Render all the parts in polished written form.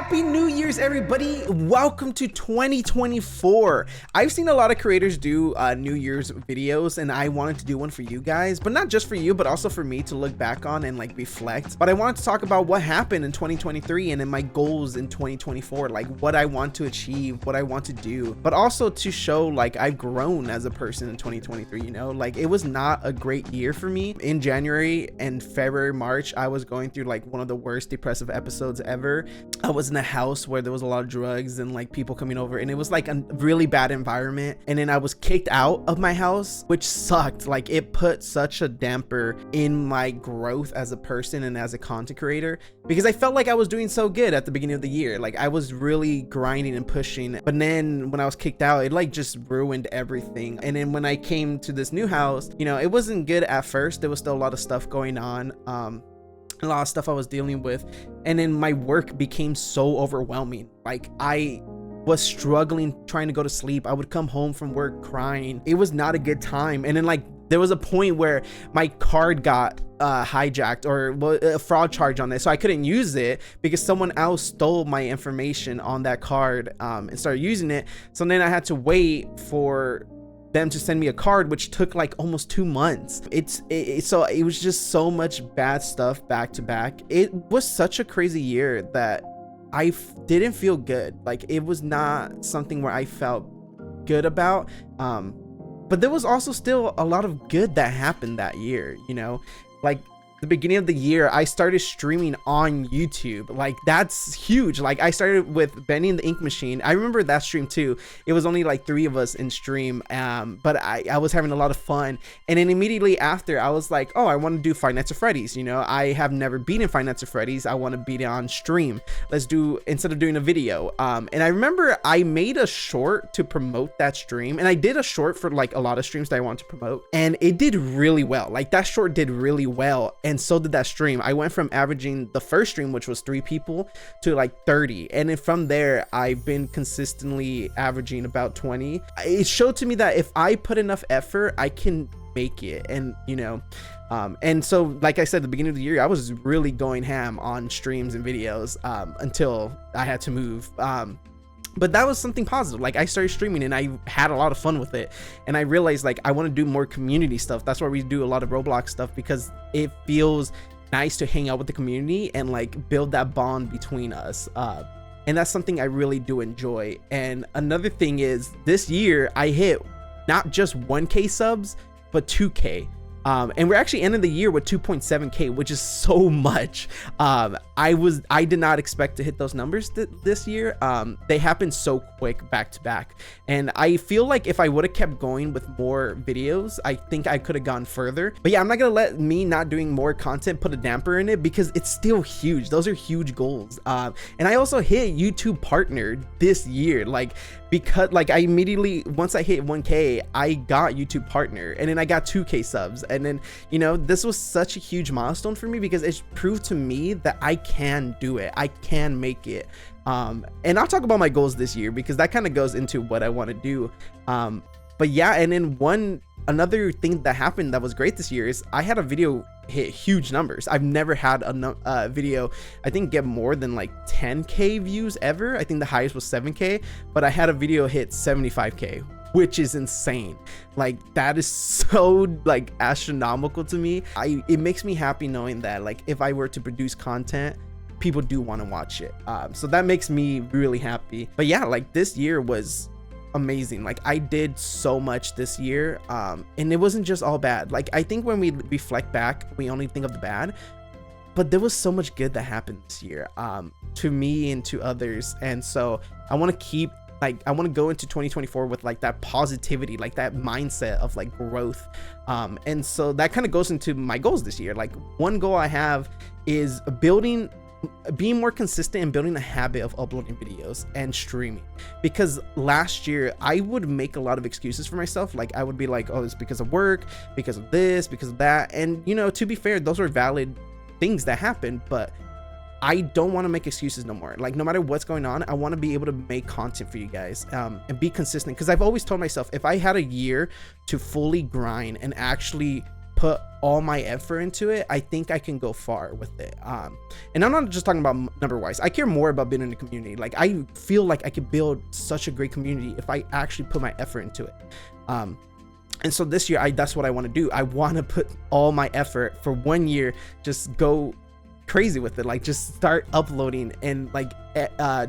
Happy New Year's, everybody. Welcome to 2024. I've seen a lot of creators do New Year's videos, and I wanted to do one for you guys, but not just for you, but also for me to look back on and like reflect. But I wanted to talk about what happened in 2023 and then my goals in 2024, like what I want to achieve, what I want to do, but also to show like I've grown as a person in 2023. You know, like it was not a great year for me. In January and February, March, I was going through like one of the worst depressive episodes ever. I was in a house where there was a lot of drugs and like people coming over, and it was like a really bad environment. And then I was kicked out of my house, which sucked. Like it put such a damper in my growth as a person and as a content creator, because I felt like I was doing so good at the beginning of the year. Like I was really grinding and pushing, but then when I was kicked out, it like just ruined everything. And then when I came to this new house, you know, it wasn't good at first. There was still a lot of stuff going on, a lot of stuff I was dealing with, and then my work became so overwhelming. Like I was struggling trying to go to sleep. I would come home from work crying. It was not a good time. And then like there was a point where my card got hijacked, or a fraud charge on it, so I couldn't use it because someone else stole my information on that card and started using it. So then I had to wait for them to send me a card, which took like almost 2 months. So it was just so much bad stuff back to back. It was such a crazy year that I didn't feel good. Like it was not something where I felt good about, but there was also still a lot of good that happened that year. You know, like the beginning of the year, I started streaming on YouTube. Like that's huge. Like I started with Benny and the Ink Machine. I remember that stream too. It was only like 3 of us in stream, but I was having a lot of fun. And then immediately after, I was like, oh, I want to do Five Nights at Freddy's. You know, I have never beaten Five Nights at Freddy's. I want to beat it on stream. Let's do, instead of doing a video. And I remember I made a short to promote that stream, and I did a short for like a lot of streams that I want to promote, and it did really well. Like that short did really well, and so did that stream. I went from averaging the first stream, which was 3 people, to like 30, and then from there I've been consistently averaging about 20. It showed to me that if I put enough effort, I can make it. And you know, and so like I said, at the beginning of the year, I was really going ham on streams and videos until I had to move. But that was something positive. Like I started streaming and I had a lot of fun with it, and I realized like I want to do more community stuff. That's why we do a lot of Roblox stuff, because it feels nice to hang out with the community and like build that bond between us, and that's something I really do enjoy. And another thing is, this year I hit not just 1K subs but 2K, and we're actually ending the year with 2.7K, which is so much. I did not expect to hit those numbers this year. They happened so quick back to back, and I feel like if I would have kept going with more videos, I think I could have gone further. But yeah, I'm not gonna let me not doing more content put a damper in it, because it's still huge. Those are huge goals. And I also hit YouTube partner this year, like because like I immediately, once I hit 1K, I got YouTube partner, and then I got 2K subs. And then, you know, this was such a huge milestone for me, because it proved to me that I can do it. I can make it. And I'll talk about my goals this year, because that kind of goes into what I want to do. But yeah, and then another thing that happened that was great this year is I had a video hit huge numbers. I've never had a video, I think, get more than like 10K views ever. I think the highest was 7K, but I had a video hit 75K, which is insane. Like that is so like astronomical to me. It makes me happy knowing that like if I were to produce content, people do want to watch it. So that makes me really happy. But yeah, like this year was amazing. Like I did so much this year, and it wasn't just all bad. Like I think when we reflect back, we only think of the bad, but there was so much good that happened this year, to me and to others. And so I want to go into 2024 with like that positivity, like that mindset of like growth. And so that kind of goes into my goals this year. Like one goal I have is being more consistent and building a habit of uploading videos and streaming, because last year I would make a lot of excuses for myself. Like I would be like, oh, it's because of work, because of this, because of that. And you know, to be fair, those are valid things that happen, but I don't want to make excuses no more. Like no matter what's going on, I want to be able to make content for you guys, and be consistent, because I've always told myself, if I had a year to fully grind and actually put all my effort into it, I think I can go far with it. And I'm not just talking about number wise. I care more about building a community. Like, I feel like I could build such a great community if I actually put my effort into it. And so this year, that's what I want to do. I want to put all my effort for 1 year, just go crazy with it, like just start uploading and like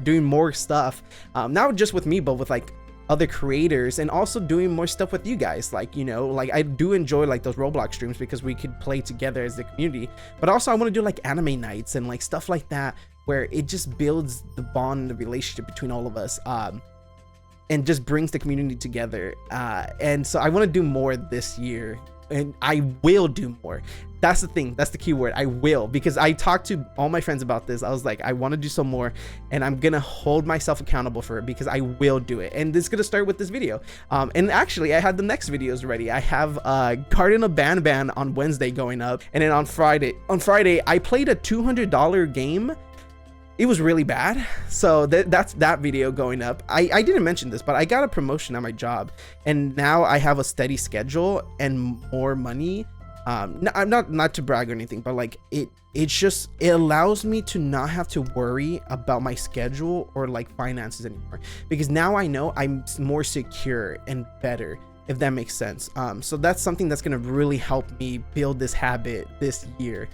doing more stuff, not just with me, but with like other creators, and also doing more stuff with you guys. Like, you know, like I do enjoy like those Roblox streams because we could play together as the community, but also I want to do like anime nights and like stuff like that, where it just builds the bond and the relationship between all of us, and just brings the community together. And so I want to do more this year, and I will do more. That's the thing, that's the key word, I will, because I talked to all my friends about this. I was like, I want to do some more, and I'm gonna hold myself accountable for it, because I will do it. And this is gonna start with this video, and actually I had the next videos ready. I have Garden of Banban on Wednesday going up, and then on Friday I played a $200 game. It was really bad, so that's that video going up. I didn't mention this, but I got a promotion at my job, and now I have a steady schedule and more money. I'm not to brag or anything, but like it allows me to not have to worry about my schedule or like finances anymore, because now I know I'm more secure and better, if that makes sense. So that's something that's gonna really help me build this habit this year.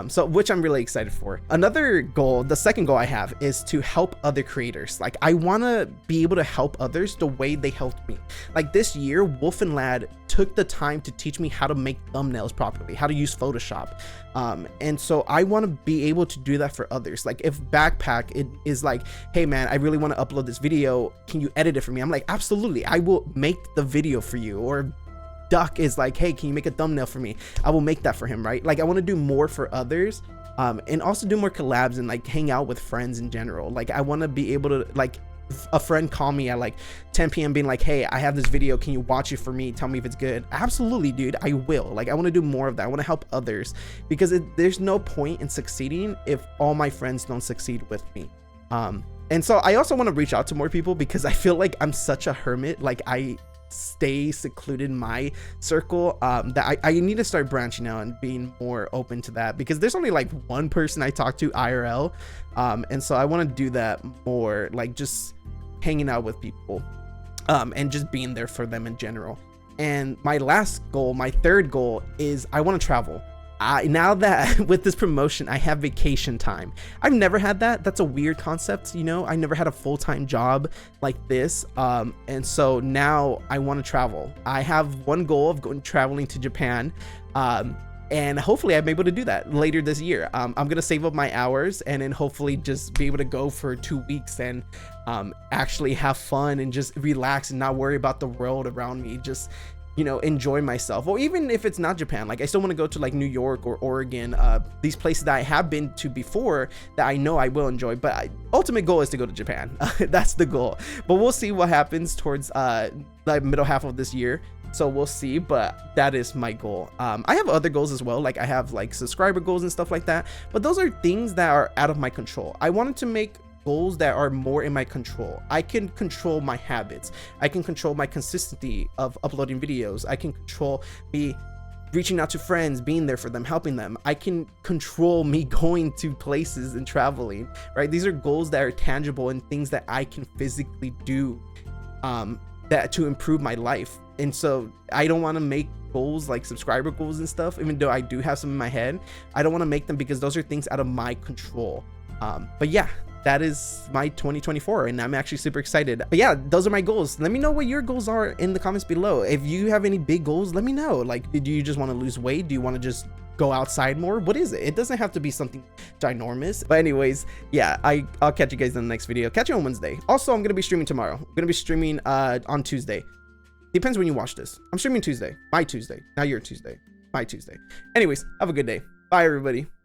So which I'm really excited for. Another goal, the second goal I have, is to help other creators. Like, I want to be able to help others the way they helped me. Like this year, Wolf and Lad took the time to teach me how to make thumbnails properly, how to use Photoshop. And so I want to be able to do that for others. Like if Backpack it is like, hey man, I really want to upload this video, can you edit it for me? I'm like, absolutely, I will make the video for you. Or Duck is like, hey, can you make a thumbnail for me? I will make that for him, right? Like I want to do more for others, and also do more collabs and like hang out with friends in general. Like I want to be able to, like, a friend call me at like 10 p.m. being like, hey, I have this video, can you watch it for me, tell me if it's good? Absolutely, dude, I will. Like I want to do more of that. I want to help others, because there's no point in succeeding if all my friends don't succeed with me. And so I also want to reach out to more people, because I feel like I'm such a hermit. Like I stay secluded in my circle, that I need to start branching out and being more open to that, because there's only like one person I talk to IRL, and so I want to do that more, like just hanging out with people, and just being there for them in general. And my last goal, my third goal, is I want to travel. Now that with this promotion I have vacation time. I've never had that. That's a weird concept, you know. I never had a full-time job like this, and so now I want to travel. I have one goal of traveling to Japan, and hopefully I'm able to do that later this year. I'm gonna save up my hours and then hopefully just be able to go for 2 weeks and actually have fun and just relax and not worry about the world around me. Just, you know, enjoy myself. Or even if it's not Japan, like I still want to go to like New York or Oregon, these places that I have been to before that I know I will enjoy. But ultimate goal is to go to Japan. That's the goal, but we'll see what happens towards like middle half of this year. So we'll see, but that is my goal. I have other goals as well. Like I have like subscriber goals and stuff like that, but those are things that are out of my control. I wanted to make goals that are more in my control. I can control my habits. I can control my consistency of uploading videos. I can control me reaching out to friends, being there for them, helping them. I can control me going to places and traveling, right? These are goals that are tangible and things that I can physically do, that to improve my life. And so I don't want to make goals like subscriber goals and stuff, even though I do have some in my head. I don't want to make them because those are things out of my control. But yeah, that is my 2024, and I'm actually super excited. But yeah, those are my goals. Let me know what your goals are in the comments below. If you have any big goals, let me know. Like, do you just want to lose weight? Do you want to just go outside more? What is it? It doesn't have to be something ginormous. But anyways, yeah, I'll catch you guys in the next video. Catch you on Wednesday. Also, I'm gonna be streaming tomorrow. I'm gonna be streaming on Tuesday. Depends when you watch this. I'm streaming Tuesday. My Tuesday. Not your Tuesday. My Tuesday. Anyways, have a good day. Bye, everybody.